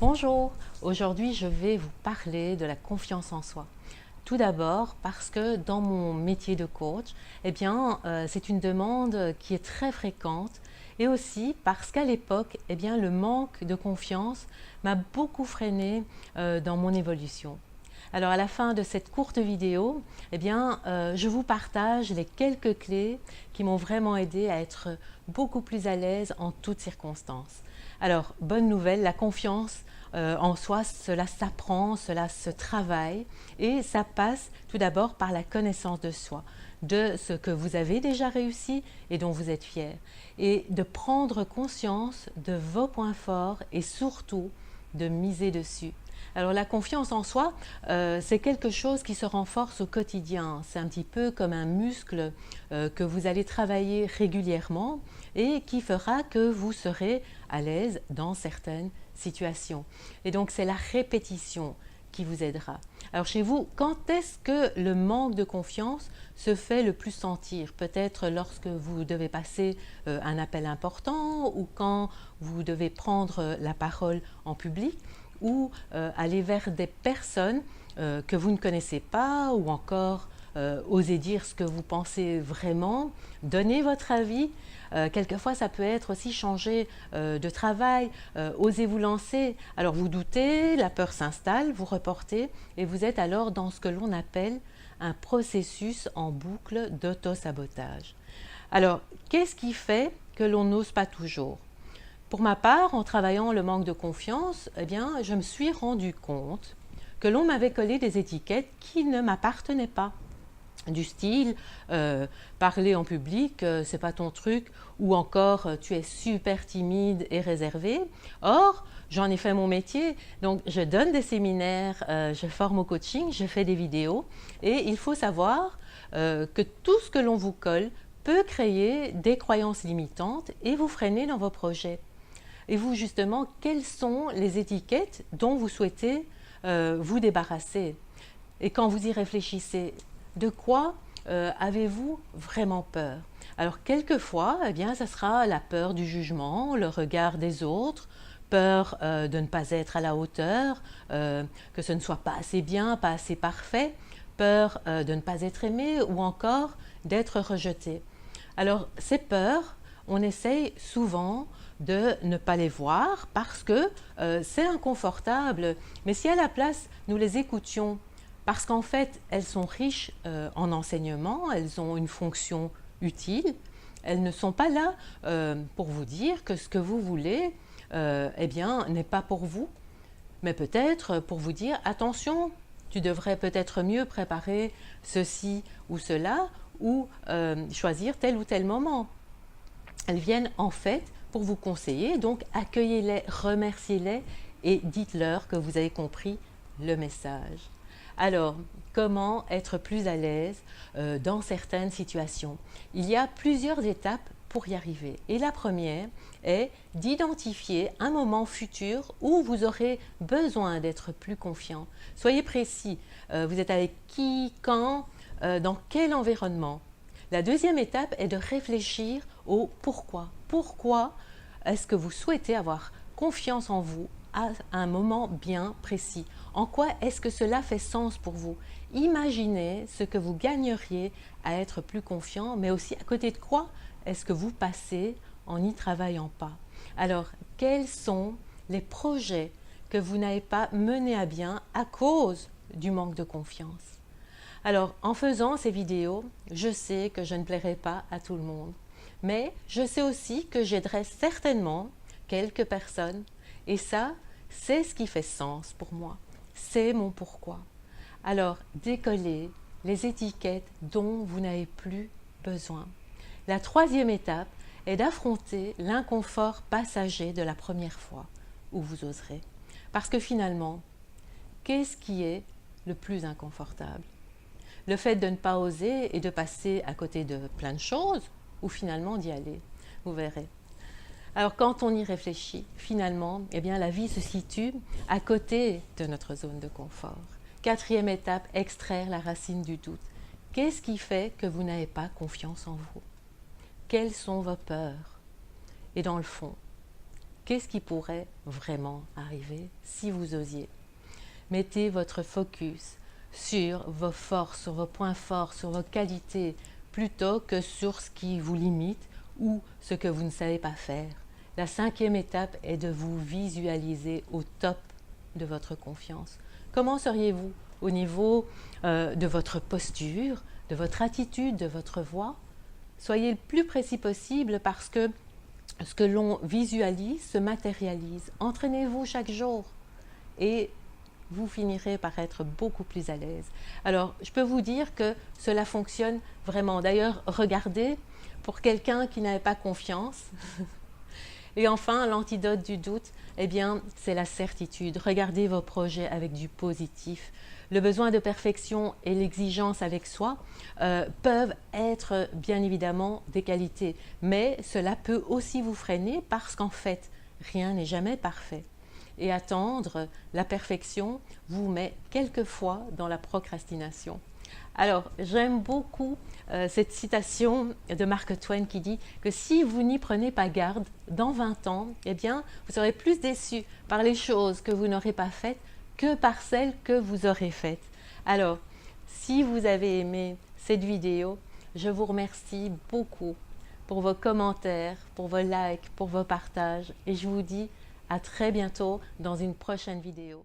Bonjour, aujourd'hui je vais vous parler de la confiance en soi. Tout d'abord parce que dans mon métier de coach, c'est une demande qui est très fréquente et aussi parce qu'à l'époque, le manque de confiance m'a beaucoup freiné dans mon évolution. Alors à la fin de cette courte vidéo, je vous partage les quelques clés qui m'ont vraiment aidé à être beaucoup plus à l'aise en toutes circonstances. Alors, bonne nouvelle, la confiance en soi, cela s'apprend, cela se travaille et ça passe tout d'abord par la connaissance de soi, de ce que vous avez déjà réussi et dont vous êtes fier, et de prendre conscience de vos points forts et surtout de miser dessus. Alors la confiance en soi, c'est quelque chose qui se renforce au quotidien. C'est un petit peu comme un muscle que vous allez travailler régulièrement et qui fera que vous serez à l'aise dans certaines situations. Et donc c'est la répétition qui vous aidera. Alors chez vous, quand est-ce que le manque de confiance se fait le plus sentir? Peut-être lorsque vous devez passer un appel important ou quand vous devez prendre la parole en public ou aller vers des personnes que vous ne connaissez pas ou encore oser dire ce que vous pensez vraiment, donner votre avis. Quelquefois, ça peut être aussi changer de travail, osez vous lancer. Alors vous doutez, la peur s'installe, vous reportez et vous êtes alors dans ce que l'on appelle un processus en boucle d'auto-sabotage. Alors, qu'est-ce qui fait que l'on n'ose pas toujours? Pour ma part, en travaillant le manque de confiance, je me suis rendu compte que l'on m'avait collé des étiquettes qui ne m'appartenaient pas. Du style parler en public, c'est pas ton truc, ou encore tu es super timide et réservé. Or, j'en ai fait mon métier, donc je donne des séminaires, je forme au coaching, je fais des vidéos, et il faut savoir que tout ce que l'on vous colle peut créer des croyances limitantes et vous freiner dans vos projets. Et vous, justement, quelles sont les étiquettes dont vous souhaitez vous débarrasser? Et quand vous y réfléchissez, de quoi avez-vous vraiment peur? Alors, quelquefois, ça sera la peur du jugement, le regard des autres, peur de ne pas être à la hauteur, que ce ne soit pas assez bien, pas assez parfait, peur de ne pas être aimé ou encore d'être rejeté. Alors, ces peurs, on essaye souvent de ne pas les voir parce que c'est inconfortable. Mais si à la place, nous les écoutions, parce qu'en fait, elles sont riches en enseignement, elles ont une fonction utile, elles ne sont pas là pour vous dire que ce que vous voulez n'est pas pour vous, mais peut-être pour vous dire attention, tu devrais peut-être mieux préparer ceci ou cela ou choisir tel ou tel moment. Elles viennent en fait pour vous conseiller, donc accueillez-les, remerciez-les et dites-leur que vous avez compris le message. Alors, comment être plus à l'aise dans certaines situations? Il y a plusieurs étapes pour y arriver. Et la première est d'identifier un moment futur où vous aurez besoin d'être plus confiant. Soyez précis. Vous êtes avec qui, quand, dans quel environnement? La deuxième étape est de réfléchir au pourquoi. Pourquoi est-ce que vous souhaitez avoir confiance en vous à un moment bien précis? En quoi est-ce que cela fait sens pour vous? Imaginez ce que vous gagneriez à être plus confiant, mais aussi à côté de quoi est-ce que vous passez en n'y travaillant pas? Alors, quels sont les projets que vous n'avez pas menés à bien à cause du manque de confiance? Alors, en faisant ces vidéos, je sais que je ne plairai pas à tout le monde, mais je sais aussi que j'aiderai certainement quelques personnes et ça, c'est ce qui fait sens pour moi. C'est mon pourquoi. Alors, décollez les étiquettes dont vous n'avez plus besoin. La troisième étape est d'affronter l'inconfort passager de la première fois où vous oserez. Parce que finalement, qu'est-ce qui est le plus inconfortable? Le fait de ne pas oser et de passer à côté de plein de choses ou finalement d'y aller? Vous verrez. Alors quand on y réfléchit, finalement, la vie se situe à côté de notre zone de confort. Quatrième étape, extraire la racine du doute. Qu'est-ce qui fait que vous n'avez pas confiance en vous? Quelles sont vos peurs? Et dans le fond, qu'est-ce qui pourrait vraiment arriver si vous osiez? Mettez votre focus sur vos forces, sur vos points forts, sur vos qualités, plutôt que sur ce qui vous limite ou ce que vous ne savez pas faire. La 5e étape est de vous visualiser au top de votre confiance. Comment seriez-vous au niveau de votre posture, de votre attitude, de votre voix? Soyez le plus précis possible parce que ce que l'on visualise se matérialise. Entraînez-vous chaque jour et vous finirez par être beaucoup plus à l'aise. Alors, je peux vous dire que cela fonctionne vraiment. D'ailleurs, regardez, pour quelqu'un qui n'avait pas confiance, et enfin, l'antidote du doute, eh bien, c'est la certitude. Regardez vos projets avec du positif. Le besoin de perfection et l'exigence avec soi peuvent être bien évidemment des qualités, mais cela peut aussi vous freiner parce qu'en fait, rien n'est jamais parfait. Et attendre la perfection vous met quelquefois dans la procrastination. Alors, j'aime beaucoup cette citation de Mark Twain qui dit que si vous n'y prenez pas garde, dans 20 ans, eh bien, vous serez plus déçu par les choses que vous n'aurez pas faites que par celles que vous aurez faites. Alors, si vous avez aimé cette vidéo, je vous remercie beaucoup pour vos commentaires, pour vos likes, pour vos partages et je vous dis à très bientôt dans une prochaine vidéo.